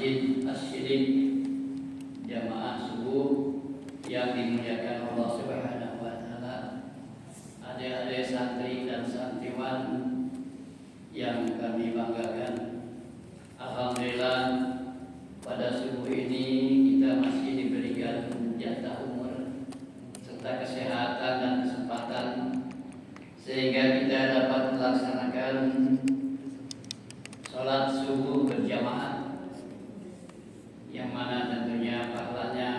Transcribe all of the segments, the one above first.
Masjid Asy-Syidik jamaah subuh yang dimuliakan Allah Subhanahu wa taala, adik-adik santri dan santriwan yang kami banggakan. Alhamdulillah pada subuh ini kita masih diberikan jatah umur serta kesehatan dan kesempatan sehingga kita dapat melaksanakan sholat subuh berjamaah, yang mana tentunya pahalanya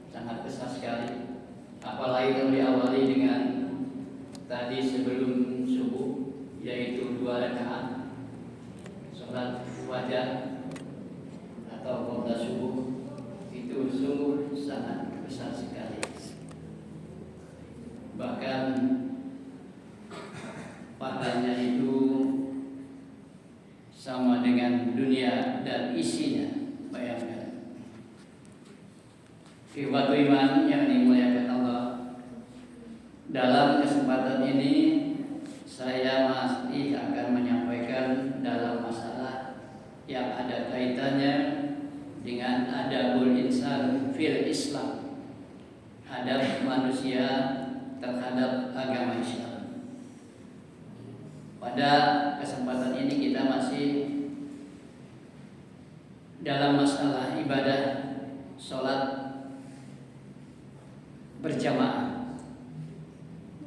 sangat besar sekali. Apalagi kalau diawali dengan tadi sebelum subuh, yaitu 2 rakaat sholat fajar atau qabla subuh, itu sungguh sangat besar sekali. Bahkan pahalanya itu sama dengan dunia dan isinya. Bayangkan. Ikhwatul iman yang dimuliakan Allah, dalam kesempatan ini saya masih akan menyampaikan dalam masalah yang ada kaitannya dengan adabul insan fil Islam, adab manusia terhadap agama Islam. Pada kesempatan ini kita masih dalam masalah ibadah sholat berjamaah.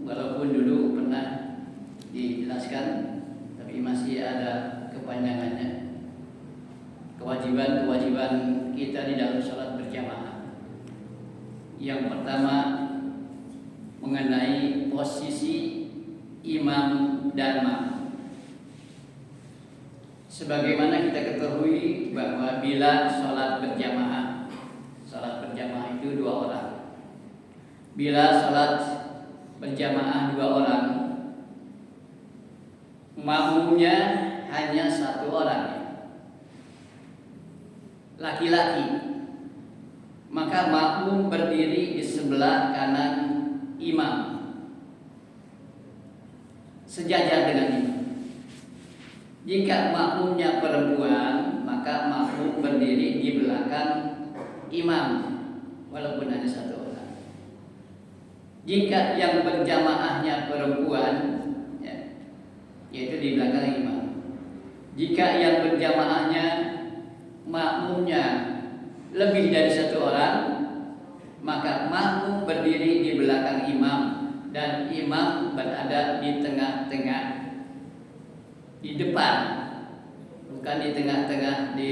Walaupun dulu pernah dijelaskan, tapi masih ada kepanjangannya. Kewajiban-kewajiban kita di dalam sholat berjamaah. Yang pertama mengenai posisi imam dan makmum. Sebagaimana kita ketahui bahwa bila sholat berjamaah itu 2 orang. Bila sholat berjamaah 2 orang, makmumnya hanya 1 orang, laki-laki, maka makmum berdiri di sebelah kanan imam, sejajar dengan imam. Jika makmumnya perempuan, maka makmum berdiri di belakang imam, walaupun hanya 1 orang. Jika yang berjamaahnya perempuan, yaitu di belakang imam. Jika yang berjamaahnya makmumnya lebih dari 1 orang, maka makmum berdiri di belakang imam dan imam berada di tengah-tengah, di depan, bukan di tengah-tengah di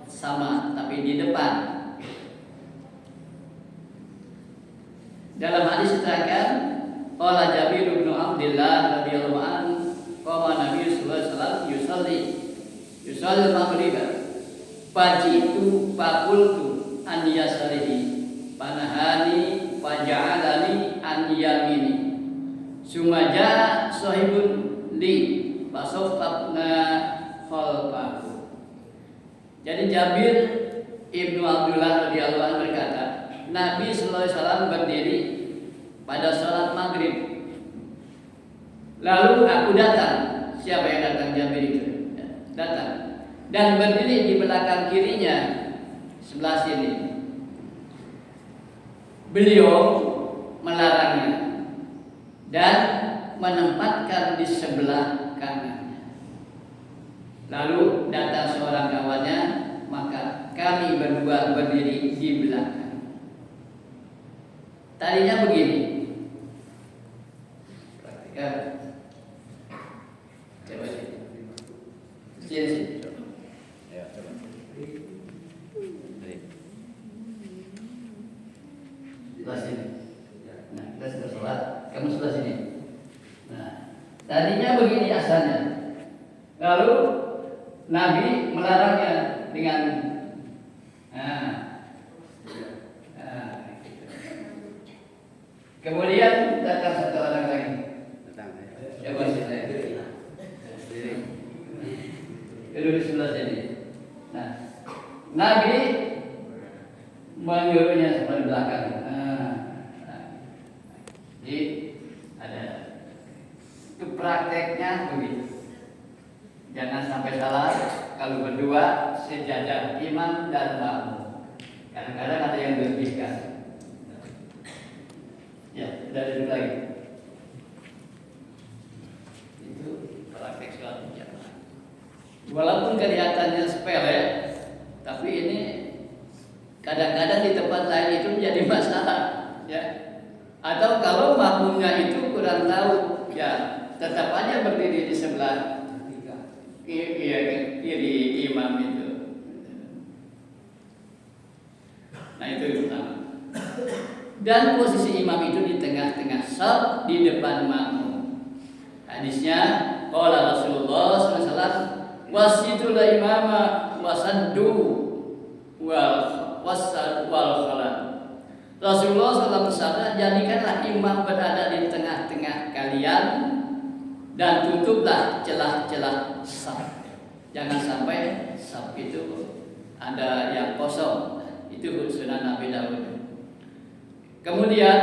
sama, tapi di depan. Dalam hadis dikatakan, qala Jabir bin Abdullah radhiyallahu anhu, qala Nabi sallallahu alaihi wasallam yusalli al-maghrib fajitu faqultu an yasarihi panahani faja'alani an yamini sumaja sahibun li fasawfatna khalfahu. Jadi Jabir Ibnu Abdullah radhiyallahu anhu berkata, Nabi sallallahu alaihi wasallam berdiri pada sholat maghrib. Lalu aku datang. Siapa yang datang? Jabir itu datang dan berdiri di belakang kirinya, sebelah sini. Beliau melarangnya dan menempatkan di sebelah kanan. Lalu datang seorang kawannya, maka kami berdua berdiri di belakang. Tadinya begini. Coba sini. Ya, coba. Sebelah sini. Nah, kita sudah sholat. Kamu sebelah sini. Nah, tadinya begini asalnya. Lalu Nabi melarangnya dengan kemudian datang 1 orang lagi. Coba sini. Duduk di sebelah sini. Nah, Nabi menyuruhnya sebelah belakang. Jadi ada itu prakteknya begitu. Jangan sampai salah kalau berdua sejajar imam dan makmum. Kadang-kadang ada yang berlebihkan. Ya, dari dulu lagi. Itu praktek sholat berjamaah. Walaupun kelihatannya sepele, tapi ini kadang-kadang di tempat lain itu menjadi masalah, ya. Atau kalau makmumnya itu kurang tahu, ya tetap aja berdiri di sebelah kiri imam itu. Nah itu yang pertama. Dan posisi imam itu di tengah-tengah shaf di depan makmum. Hadisnya, qala Rasulullah SAW, wasitul imama wasaddu wal khalat. Rasulullah SAW bersabda, jadikanlah imam berada di tengah-tengah kalian dan tutuplah celah-celah shaf. Jangan sampai shaf itu ada yang kosong. Itu sunnah Nabi Daud. Kemudian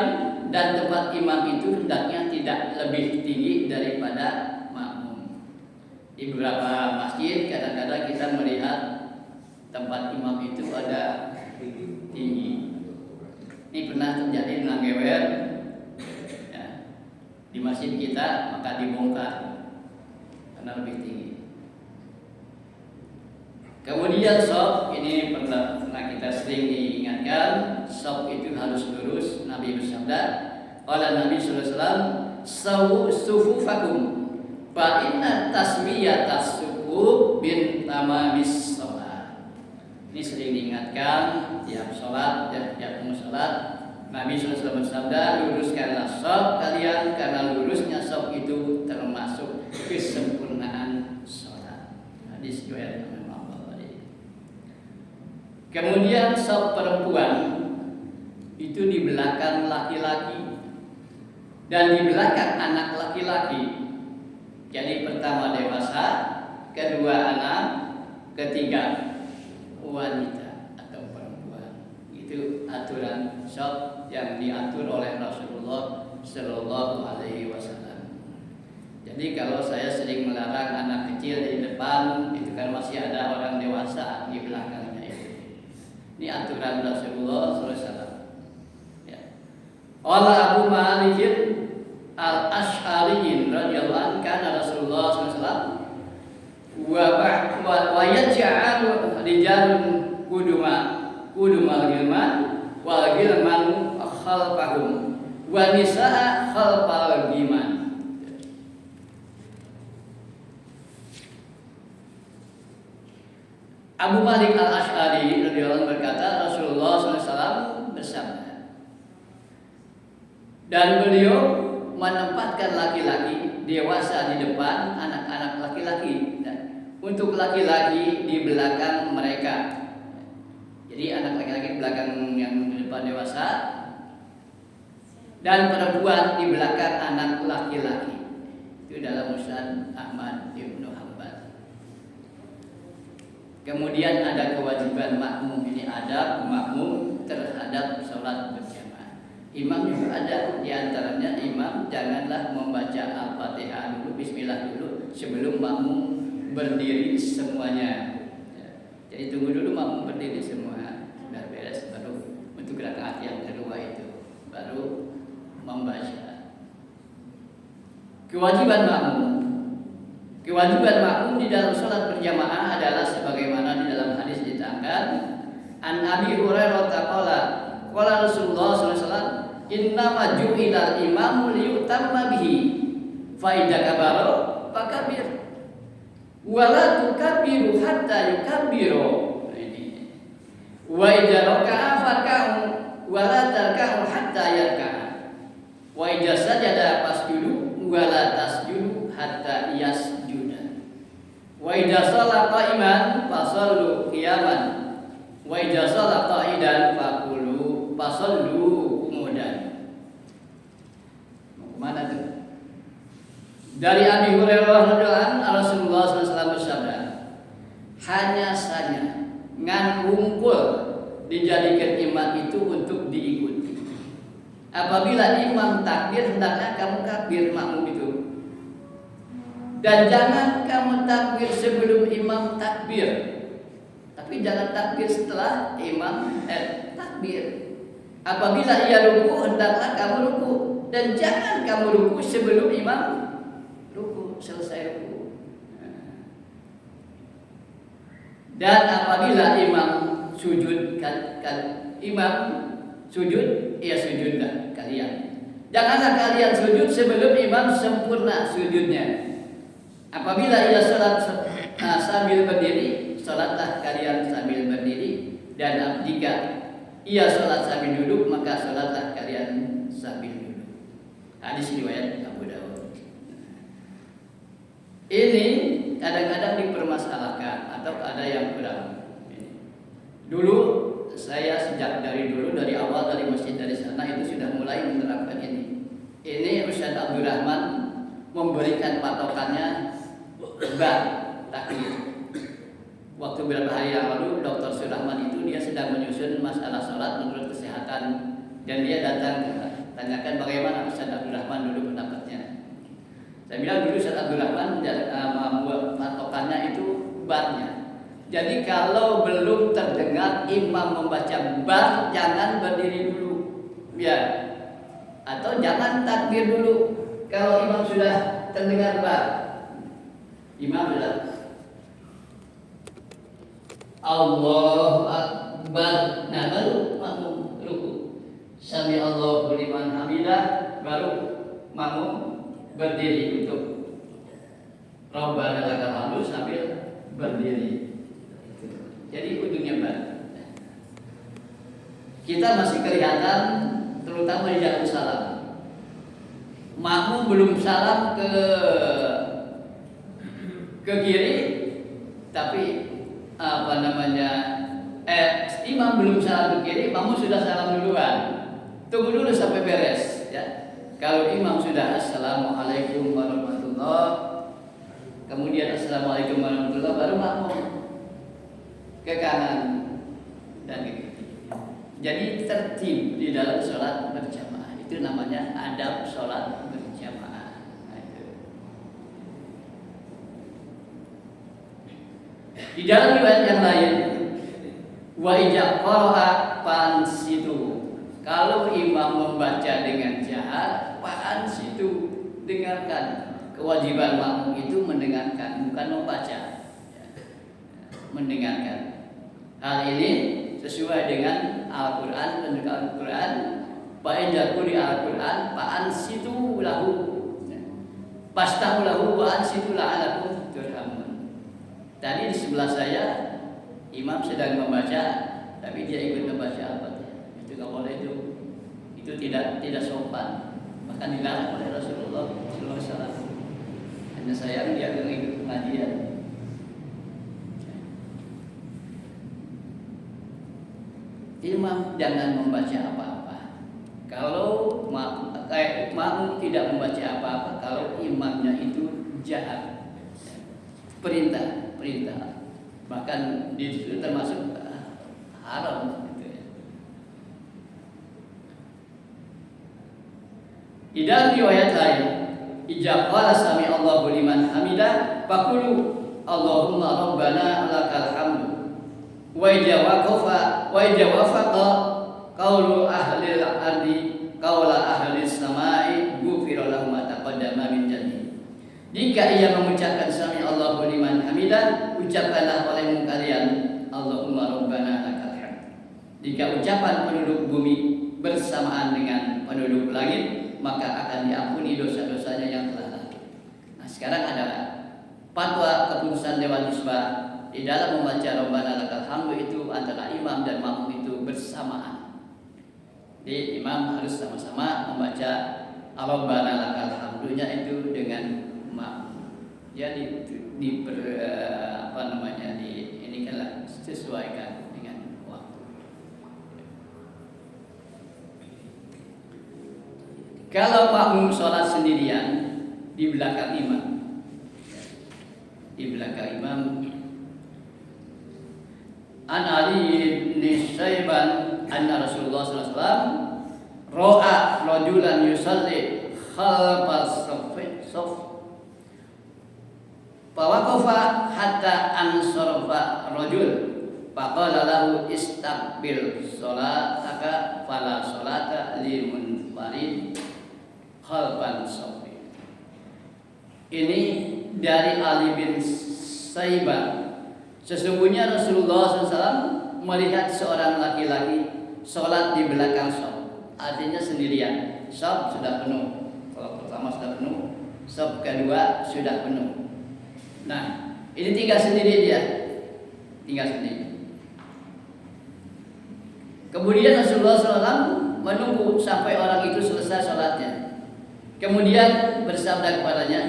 dan tempat imam itu hendaknya tidak lebih tinggi daripada makmum. Di beberapa masjid kadang-kadang kita melihat tempat imam itu ada tinggi. Ini pernah terjadi di Langgewer, ya, di masjid kita, maka dibongkar karena lebih tinggi. Kemudian shaf ini pernah kita sering diingatkan, shaf itu harus lurus. Nabi bersabda, qala Nabi sallallahu alaihi wasallam, sawu sufufakum fa inna tasmiyatas sufuf bin tamamis shalah. Ini sering diingatkan tiap salat, tiap salat. Nabi sallallahu alaihi wasallam bersabda, luruskanlah shaf kalian karena lurusnya shaf itu termasuk kesempurnaan salat. Hadis riwayat Kemudian shaf perempuan itu di belakang laki-laki dan di belakang anak laki-laki. Jadi pertama dewasa, kedua anak, ketiga wanita atau perempuan. Itu aturan shaf yang diatur oleh Rasulullah Shallallahu Alaihi Wasallam. Jadi kalau saya sering melarang anak kecil di depan, itu kan masih ada orang dewasa di belakang. Ini aturan Rasulullah SAW. Ya. Allah Abu Malik al-Ash'ari radhiyallahu anhu kana Rasulullah SAW wa yaj'alu rijalun kudumal gilman wal gilman khalfahum wa nisaa khalfal gilman. Abu Malik al-Ash'ari radhiyallahu anhu berkata, Rasulullah SAW bersabda, dan beliau menempatkan laki-laki dewasa di depan, anak-anak laki-laki, dan untuk laki-laki di belakang mereka. Jadi anak laki-laki di belakang yang di depan dewasa, dan perempuan di belakang anak laki-laki. Itu dalam Musnad Ahmad Ibnu Hanbal. Kemudian ada kewajiban makmum, ini ada makmum terhadap sholat berjamaah. Imam juga ada, diantaranya imam janganlah membaca Al-Fatihah dulu, Bismillah dulu sebelum makmum berdiri semuanya. Jadi tunggu dulu makmum berdiri semua, sudah beres baru untuk rakaat yang kedua itu baru membaca. Kewajiban makmum di dalam sholat berjamaah adalah sebagaimana di dalam hadis diterangkan. An Abi Hurairah qala qala Rasulullah sallallahu alaihi wasallam, innama ju'ilal imamu liyutamma bihi fa idza kabara fakabir wa la tukabbiru hatta yukabbiru. Wa idza raka'a farka'u wa la tarka'u hatta yarka'a wa idza sajada fasjudu wa la tasjudu hatta yasjuda. Wa idza shalla qa'iman fasallu qiyaman wa idza shalla qa'idan fasallu qu'udan. Mana tuh? Dari Abi Hurairah radhiyallahu anhu, Rasulullah SAW bersabda, hanya saja ngan ngumpul dijadikan imam itu untuk diikuti. Apabila imam takbir, hendaknya kamu takbir makmum itu. Dan jangan kamu takbir sebelum imam takbir. Tapi jangan takbir setelah imam takbir. Apabila ia ruku, hendaklah kamu ruku. Dan jangan kamu ruku sebelum imam ruku, selesai ruku. Dan apabila imam sujud, imam sujud, ia sujudlah kalian. Janganlah kalian sujud sebelum imam sempurna sujudnya. Apabila ia sholat sambil berdiri, sholatlah kalian sambil berdiri. Dan jika ia sholat sambil duduk, maka sholatlah kalian sambil duduk. Hadis riwayat Abu Dawud. Ini kadang-kadang dipermasalahkan atau ada yang kurang. Dulu saya dari awal dari masjid dari sana itu sudah mulai menerapkan ini. Ini Ustaz Abdul Rahman memberikan patokannya takbir. Waktu beberapa hari yang lalu Dr. Surahman itu dia sedang menyusun masalah sholat menurut kesehatan dan dia datang tanyakan bagaimana Ustaz Abdul Rahman dulu pendapatnya. Saya bilang dulu Ustaz Abdul Rahman membuat patokannya itu barnya. Jadi kalau belum terdengar imam membaca bar, jangan berdiri dulu, ya, atau jangan takbir dulu. Kalau imam sudah terdengar bar, imam sudah Allahu Akbar, nah baru makmum ruku. Sami Allahu liman hamidah, baru makmum berdiri untuk Rabbana lakal hamdu sambil berdiri. Jadi ujungnya bar. Kita masih kelihatan terutama di dalam salam. Makmum belum salam ke kiri, tapi imam belum salam ke kiri, makmum sudah salam duluan. Tunggu dulu sampai beres, ya. Kalau imam sudah assalamualaikum warahmatullahi, kemudian assalamualaikum warahmatullahi, baru makmum ke kanan dan ke kiri. Jadi tertib di dalam sholat berjamaah, itu namanya adab sholat berjamaah. Di dalam riwayat yang lain, wa ija qara'a fansitu. Kalau imam membaca dengan jahat, fansitu, dengarkan. Kewajiban makmum itu mendengarkan, bukan membaca. Mendengarkan. Hal ini sesuai dengan Al-Quran, pendekat Al-Quran. Fa'idha quri Al-Quran fa'ansitu lahu, fastahu lahu wa'ansitu la'alakum turhamun. Tadi di sebelah saya imam sedang membaca, tapi dia ikut membaca Al-Fatihah. Itu nggak boleh, itu tidak sopan, bahkan dilarang oleh Rasulullah SAW. Hanya sayang dia nggak ikut pengajian. Imam jangan membaca apa-apa. Kalau makmum tidak membaca apa-apa, kalau imamnya itu jahat, perintah, bahkan itu termasuk haram. Gitu ya. Di dalam riwayat lain, idza qala sami Allahu liman hamidah faqulu Allahumma rabbana lakal hamdu. Wa jawafaqa qaulu ahli al-ardi qaula ahli as-sama'i ghufira lahum ma taqaddama min dhanbi. Jika ia mengucapkan sami Allahu liman hamidah, ucapkanlah olehmu kalian Allahumma rabbana lakal hamd. Jika ucapan penduduk bumi bersamaan dengan penduduk langit, maka akan diampuni dosa-dosanya yang telah lalu. Nah, sekarang adalah fatwa keputusan Dewan Hizbah. Di dalam membaca Rabbana lakal hamdu itu antara imam dan makmum itu bersamaan. Jadi imam harus sama-sama membaca Rabbana lakal hamdunya itu dengan makmum. Jadi inikanlah sesuaikan dengan waktu. Kalau makmum sholat sendirian di belakang imam, An Ali bin Syaiban anna Rasulullah sallallahu alaihi wasallam ra'a rajulan yusalli khalfas saff Fawaqafa hatta ansarafa rajul faqala lahu istaqbil salataka fala salata limun farid khalfan safi. Ini dari Ali bin Saibah. Sesungguhnya Rasulullah SAW melihat seorang laki-laki sholat di belakang shaf, artinya sendirian. Shaf sudah penuh, kalau pertama sudah penuh, shaf kedua sudah penuh. Nah, ini tinggal sendiri dia, tinggal sendiri. Kemudian Rasulullah SAW menunggu sampai orang itu selesai sholatnya. Kemudian bersabda kepadanya,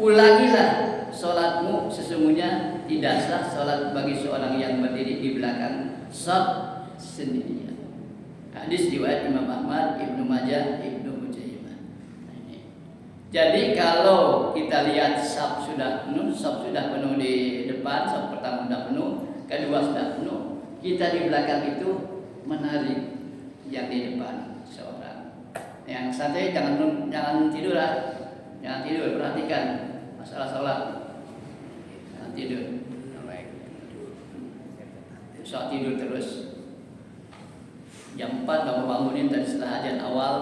ulangilah sholatmu, sesungguhnya tidak sah sholat bagi seorang yang berdiri di belakang shaf sendirian. Hadis riwayat Imam Ahmad, Ibnu Majah, Ibnu Huzaimah. Jadi kalau kita lihat shaf sudah penuh di depan, shaf pertama sudah penuh, kedua sudah penuh, kita di belakang itu menarik yang di depan seorang. Yang santai jangan tidur lah, jangan tidur, perhatikan masalah sholat, jangan tidur, sholat tidur terus. Jam 4 bapak bangunin tadi setelah azan awal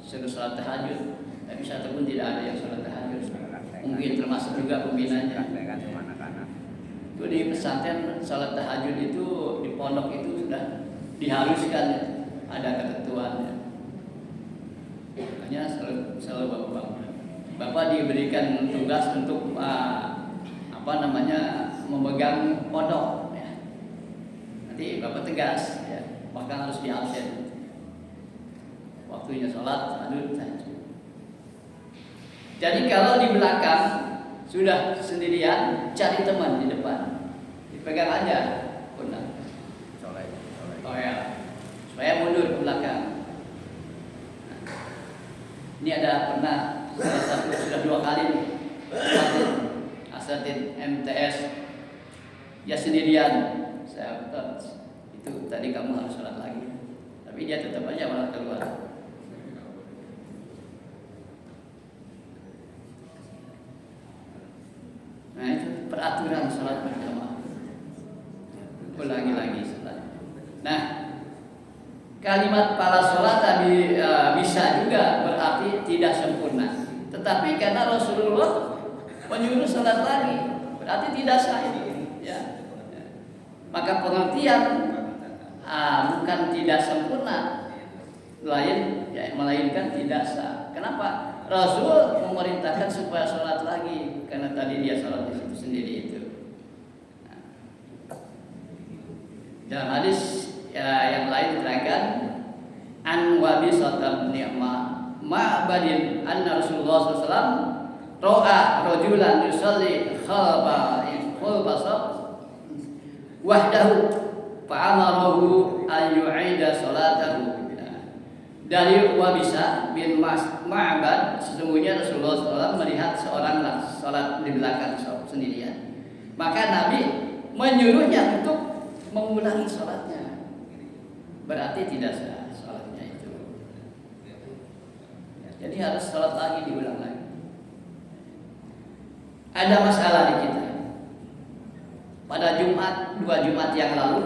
suruh sholat tahajud. Tapi satu pun tidak ada yang sholat tahajud. Mungkin termasuk juga pembinanya. Itu di pesantren sholat tahajud itu di pondok itu sudah diharuskan, ada ketentuannya. Makanya selalu bapak diberikan tugas untuk memegang pondok. Ya. Nanti bapak tegas, ya, bahkan harus diabsen. Waktunya sholat tahajud. Jadi kalau di belakang sudah sendirian, cari teman di depan, dipegang aja, benar. Oh ya, supaya mundur ke belakang. Ini ada pernah sudah 2 kali nih, asatid MTS, ya sendirian. Saya itu tadi kamu harus sholat lagi, tapi dia tetap aja malah keluar. Nah itu peraturan sholat berjamaah. Ulangi lagi sholat. Nah, kalimat para sholat tadi bisa juga berarti tidak sempurna. Tetapi karena Rasulullah menyuruh sholat lagi, berarti tidak sah. Ya. Maka pengertian bukan tidak sempurna, melainkan tidak sah. Kenapa? Rasul memerintahkan supaya sholat lagi karena tadi dia sholat di situ sendiri itu. Nah, dalam hadis yang lain diterangkan an Wabisah bin Ma'badin anna Rasulullah SAW ro'a rajulan yusalli khalfa saf wahdahu fa'amarahu an yu'ida salatahu. Dari Wabisah bin Ma'bad, sesungguhnya Rasulullah SAW melihat seorang sholat di belakang sendirian. Maka Nabi menyuruhnya untuk mengulangi sholatnya. Berarti tidak sah sholatnya itu. Jadi harus sholat lagi, diulang lagi. Ada masalah di kita. Pada Jumat, 2 Jumat yang lalu,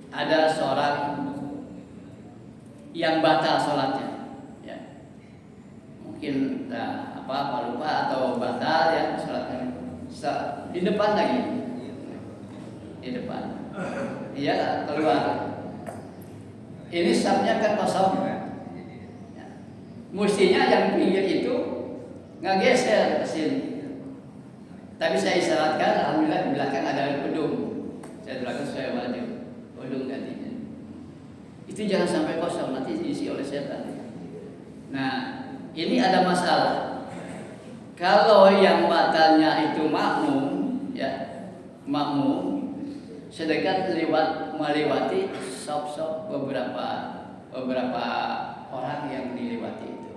ada seorang yang batal sholatnya, ya. Mungkin lupa atau batal ya sholatnya. Di depan lagi, di depan, iya keluar. Ini safnya kan kosong. Ya. Mestinya yang pinggir itu nggak geser ke sini. Tapi saya isyaratkan, alhamdulillah di belakang ada gedung. Saya belakang saya wajib gedung gantinya. Itu jangan sampai kosong, nanti diisi oleh setan. Nah, ini ada masalah. Kalau yang batalnya itu makmum, ya makmum, sedangkan melewati sop beberapa orang yang dilewati itu.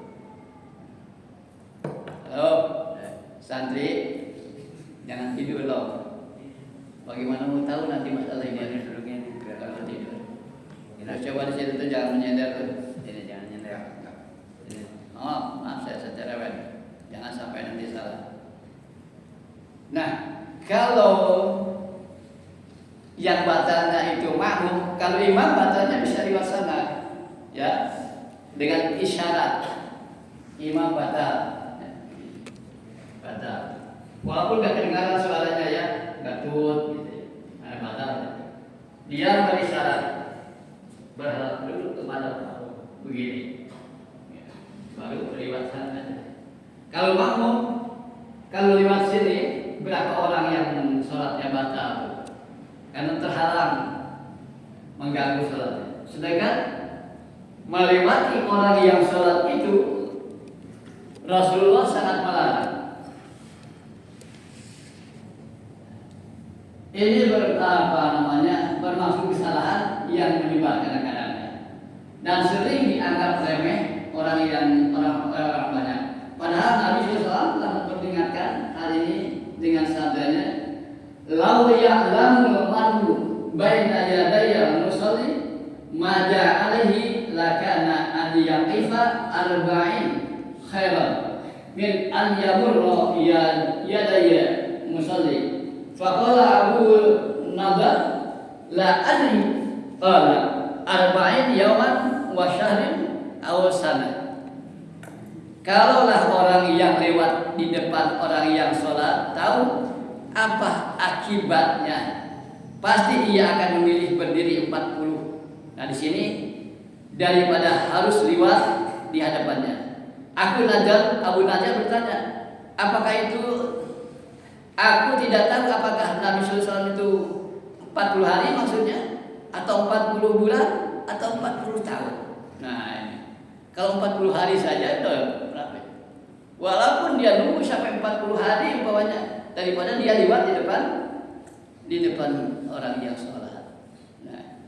Halo, santri, jangan tidur loh. Bagaimana mau tahu nanti masalah ini ada duduknya kalau tidur? Coba di situ tuh jangan menyender tuh. Ini jangan nyender. Oh, maaf saya cerewet. Jangan sampai nanti salah. Nah, kalau yang batalnya itu makmum, kalau imam batalnya bisa lewat sana, ya, dengan isyarat imam batal, batal. Walaupun nggak kedengaran suaranya ya, nggak tut, gitu, batal. Dia berisyarat, berharap dulu kepada begini, baru lewat sana. Kalau makmum, kalau lewat sini berapa orang yang sholatnya batal karena terhalang mengganggu sholatnya. Sedangkan melewati orang yang sholat itu Rasulullah sangat melarang. Ini bermaksud kesalahan yang menyebabkan kadang-kadang dan sering dianggap remeh orang banyak. Padahal Nabi SAW telah memperingatkan hal ini dengan sabdanya, "Lau ya'lamul mar'u baina yadayya musalli ma ja'alaihi lakana an yaqifa arba'in khairan min an yamurra yadayya musalli." Faqala Abu Nadar, "La adri qala arba'in yawman wa syahrin aw sana." Kalaulah orang yang lewat di depan orang yang sholat tahu apa akibatnya, pasti ia akan memilih berdiri 40. Nah, di sini daripada harus lewat di hadapannya. Abu Najar bertanya, apakah itu? Aku tidak tahu apakah Nabi SAW itu 40 hari maksudnya, atau 40 bulan, atau 40 tahun. Nah, ini. Kalau 40 hari saja itu berapa? Walaupun dia nunggu sampai 40 hari umpamanya, daripada dia lewat di depan orang yang sholat. Nah,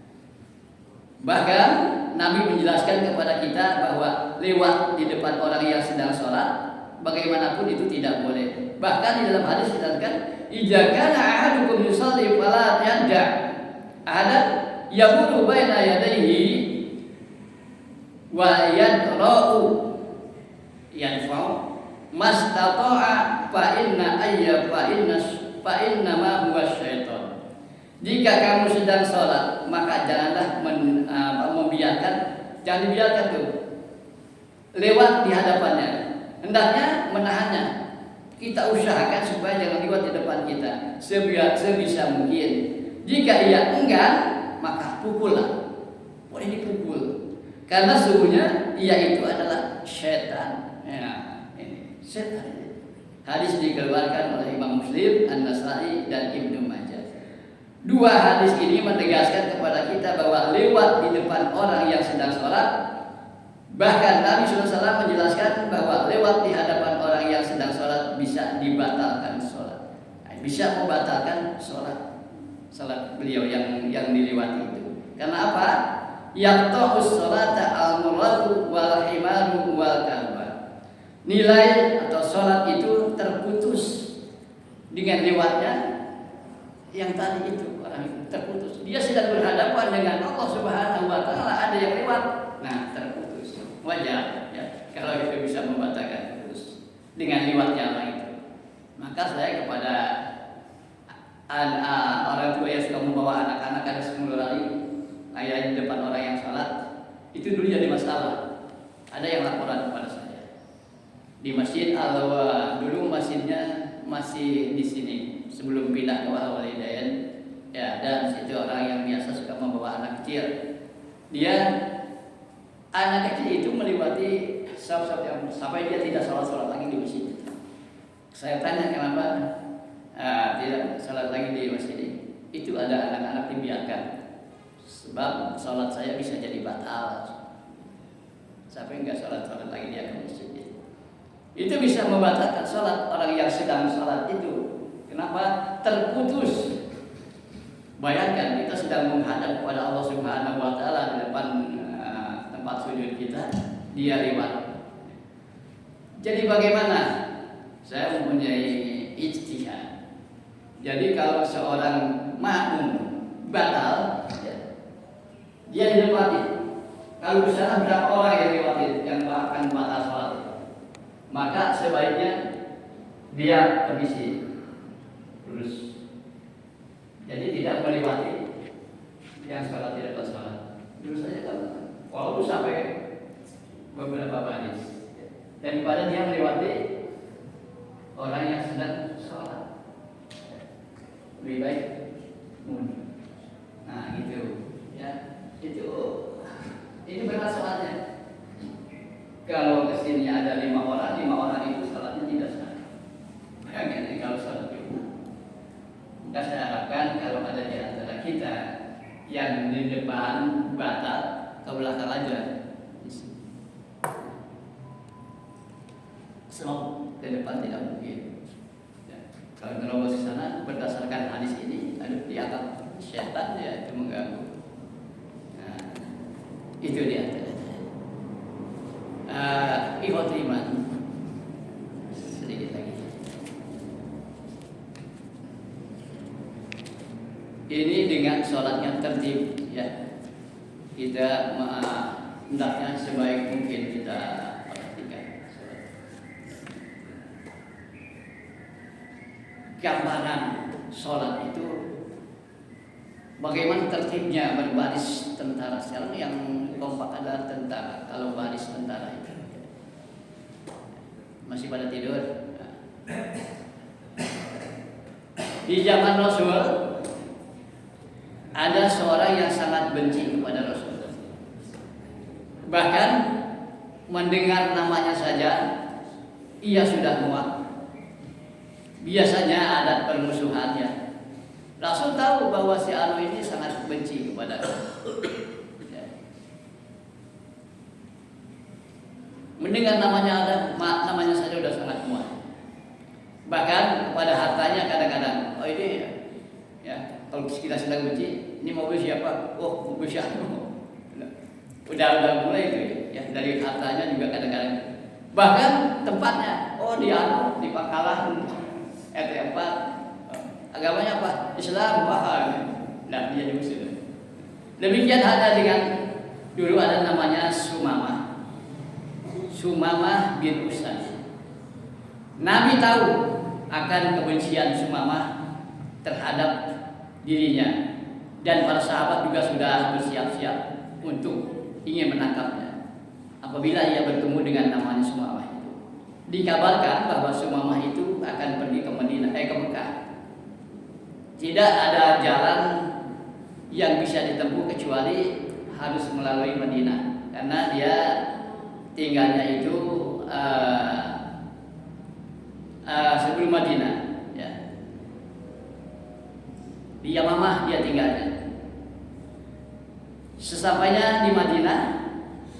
bahkan Nabi menjelaskan kepada kita bahwa lewat di depan orang yang sedang sholat bagaimanapun itu tidak boleh. Bahkan di dalam hadis dikatakan, "Idza kana ahadukum yusalli fala yad'a ahadan yamuru baina yadayhi wa yadra'u yanfa'u mastata'a fa inna ma huwa syaitan." Jika kamu sedang sholat, maka janganlah jangan dibiarkan tuh lewat di hadapannya. Hendaknya menahannya. Kita usahakan supaya jangan lewat di depan kita sebisa mungkin. Jika ia enggan, maka pukullah. Boleh dipukul. Karena sesungguhnya ia itu adalah syaitan. Ya, ini setan. Hadis dikeluarkan oleh Imam Muslim, An-Nasai dan Ibnu Majah. Dua hadis ini menegaskan kepada kita bahwa lewat di depan orang yang sedang sholat, bahkan Nabi SAW menjelaskan bahwa lewat di hadapan orang yang sedang sholat bisa dibatalkan sholat, bisa membatalkan sholat beliau yang dilewati itu. Karena apa? Yaqta'us sholata al-muradu wal himaru wal kalba. Nilai atau sholat itu terputus dengan lewatnya yang tadi itu, orang itu terputus. Dia sedang berhadapan dengan Allah Subhanahu wa taala, ada yang lewat. Nah, terputus. Wajar ya kalau itu bisa membatalkan putus dengan lewatnya orang itu. Maka saya kepada orang tua yang suka membawa anak-anak ada 10 hari ayah di depan orang yang sholat, itu dulu jadi masalah. Ada yang laporan kepada saya di masjid dulu masjidnya masih di sini sebelum pindah ke Walidayan ya, dan situ orang yang biasa suka membawa anak kecil. Dia anak kecil itu melewati saf-saf yang sampai dia tidak sholat lagi di masjid. Saya tanya kenapa tidak sholat lagi di masjid ini. Itu ada anak-anak dibiarkan sebab sholat saya bisa jadi batal. Sampai enggak sholat lagi dia ke masjid. Itu bisa membatalkan sholat orang yang sedang sholat itu. Kenapa? Terputus. Bayangkan kita sedang menghadap kepada Allah Subhanahu wa taala di depan tempat sujud kita, dia lewat. Jadi bagaimana? Saya mempunyai ijtihad. Jadi kalau seorang makmum batal, ya, dia dilewati. Kalau misalnya berapa orang yang lewati yang akan batal sholat, maka sebaiknya dia permisi. lebih baik mundur. Nah gitu ya, itu ini benar soalnya. Kalau kesini ada 5 orang itu salatnya tidak sah. Bayangin kalau salat Jumat. Maka saya harapkan kalau ada di antara kita yang di depan batal, ke belakang aja. Sebab ke depan tidak mungkin. Ya. Kalau menerobos ke sana berdasarkan hadis ini, ada dianggap setan ya itu mengganggu. Nah, itu dia. Ikhwat iman, sedikit lagi. Ini dengan sholatnya tertib ya, kita hendaknya sebaik mungkin kita perhatikan. Gambaran sholat itu bagaimana tertibnya berbaris tentara. Sekarang yang kompak adalah tentara. Kalau baris tentara itu masih pada tidur. Di zaman Rasul ada seorang yang sangat benci kepada Rasul. Bahkan mendengar namanya saja ia sudah muak. Biasanya adat permusuhannya. Rasul tahu bahwa si Anu ini sangat benci kepada mendengar namanya saja sudah sangat muak. Bahkan kepada hartanya kadang-kadang, oh ini ya kalau kita sedang benci, ini mobil siapa? Oh mobil siapa? Udah mulai itu ya, dari hartanya juga kadang-kadang. Bahkan tempatnya, oh di Pangkalan RT4, agamanya apa? Islam, paham. Nah dia juga sudah. Demikian ada dengan dulu ada namanya Sumamah bin Usad. Nabi tahu akan kebencian Sumamah terhadap dirinya, dan para sahabat juga sudah bersiap-siap untuk ingin menangkapnya. Apabila ia bertemu dengan namanya Sumamah itu, dikabarkan bahwa Sumamah itu akan pergi ke Mekah. Tidak ada jalan yang bisa ditempuh kecuali harus melalui Madinah, karena dia tinggalnya itu sebelum Madinah ya. Di Yamamah dia tinggalnya. Sesampainya di Madinah,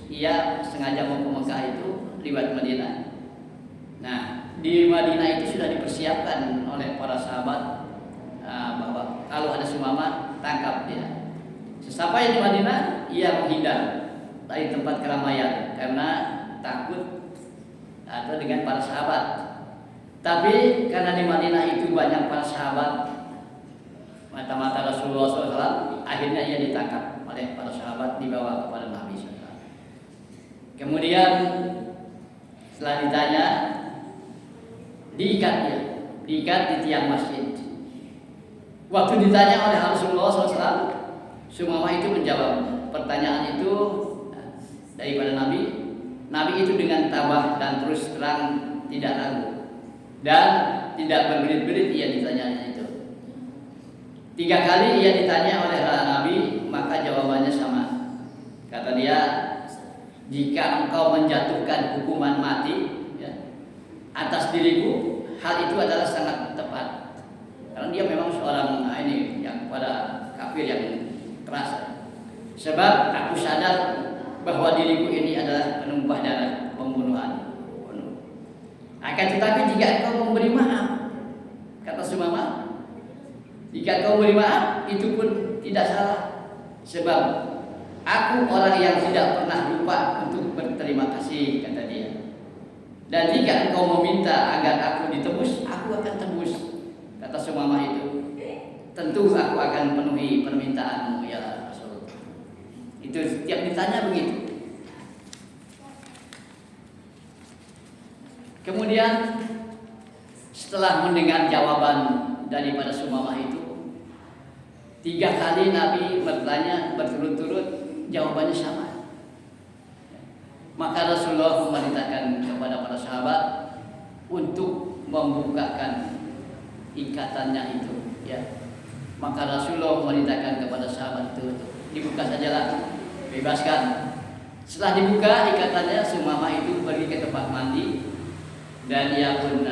ia sengaja mau ke Mekah itu lewat Madinah. Nah, di Madinah itu sudah dipersiapkan oleh para sahabat bahwa kalau ada Sumamah tangkap dia. Sesampainya di Madinah, ia menghindar dari tempat keramaian karena takut atau dengan para sahabat. Tapi karena di Madinah itu banyak para sahabat, mata-mata Rasulullah SAW, akhirnya ia ditangkap oleh para sahabat, dibawa kepada Nabi SAW. Kemudian setelah ditanya, diikat di tiang masjid. Waktu ditanya oleh Rasulullah SAW, Sumamah itu menjawab pertanyaan itu daripada Nabi itu dengan tabah dan terus terang, tidak ragu dan tidak berbelit-belit ia ditanyanya itu. 3 kali ia ditanya oleh Nabi, maka jawabannya sama. Kata dia, jika engkau menjatuhkan hukuman mati ya, atas diriku, hal itu adalah sangat tepat. Karena dia memang seorang ini yang pada kafir yang keras. Sebab aku sadar bahwa diriku ini adalah penumpah darah, pembunuhan. Akan tetapi jika engkau memberi maaf, kata Sumamah, jika engkau memberi maaf, itu pun tidak salah. Sebab aku orang yang tidak pernah lupa untuk berterima kasih, kata dia. Dan jika engkau meminta agar aku ditebus, aku akan tebus, kata Sumamah itu. Tentu aku akan penuhi permintaanmu ya Rasul. Itu setiap ditanya begitu. Kemudian setelah mendengar jawaban daripada Sumamah itu, 3 kali Nabi bertanya berturut-turut, jawabannya sama. Maka Rasulullah memerintahkan kepada para sahabat untuk membukakan ikatannya itu, ya, Maka Rasulullah memerintahkan kepada sahabat itu, dibuka sajalah, bebaskan. Setelah dibuka ikatannya, Sumamah itu pergi ke tempat mandi dan ia pun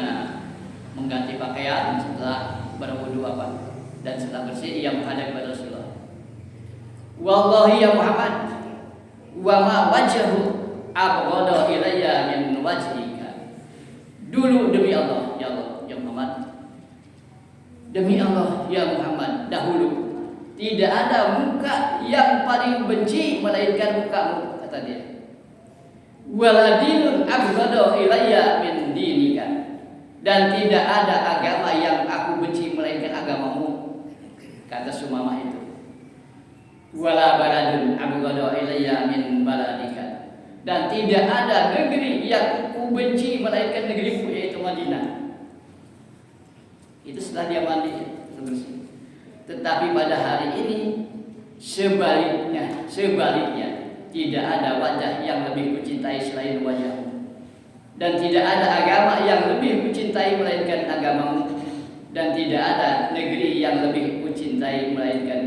mengganti pakaian setelah berwudu dan setelah bersih ia menghadap kepada Rasulullah. Wallahi ya Muhammad, wa ma wajhu abghada ilayya min wajhika. Dulu demi Allah, ya Allah, ya Muhammad. Demi Allah ya Muhammad, dahulu tidak ada muka yang paling benci melainkan mukamu, kata dia. Waladinun abghada ilayya min dinika. Dan tidak ada agama yang aku benci melainkan agamamu, kata Sumamah itu. Wala baladun abghada ilayya min baladika. Dan tidak ada negeri yang aku benci melainkan negeriku, yaitu Madinah. Itu setelah dia mandi bersih. Tetapi pada hari ini sebaliknya tidak ada wajah yang lebih kucintai selain wajahmu. Dan tidak ada agama yang lebih kucintai melainkan agamamu. Dan tidak ada negeri yang lebih kucintai melainkan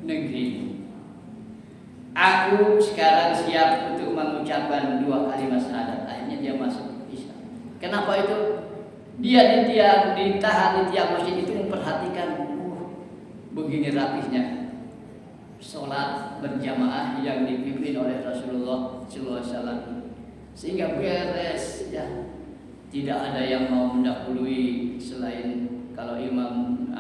negerimu. Aku sekarang siap untuk mengucapkan 2 kalimat syahadat. Akhirnya dia masuk Islam. Kenapa itu? Dia ditahan di tiang masjid itu memperhatikan begini rapihnya sholat berjamaah yang dipimpin oleh Rasulullah SAW, sehingga beres ya, tidak ada yang mau mendahului selain kalau imam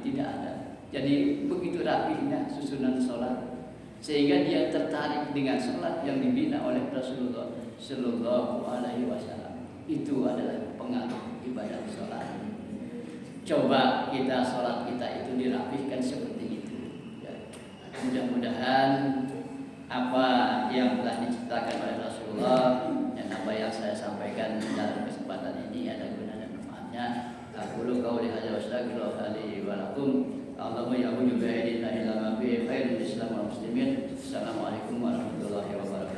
tidak ada. Jadi begitu rapihnya susunan sholat, sehingga dia tertarik dengan sholat yang dibina oleh Rasulullah SAW. Itu adalah pengaruh ibadah sholat. Coba kita sholat kita itu dirapihkan seperti itu ya. Mudah-mudahan apa yang telah diceritakan oleh Rasulullah dan apa yang saya sampaikan dalam kesempatan ini ada guna dan manfaatnya. Aku qauli hadza wa astaghfirullah li wa lakum. Allahumma ya rabbi la ilaha illa anta khairul islam wal muslimin. Assalamualaikum warahmatullahi wabarakatuh.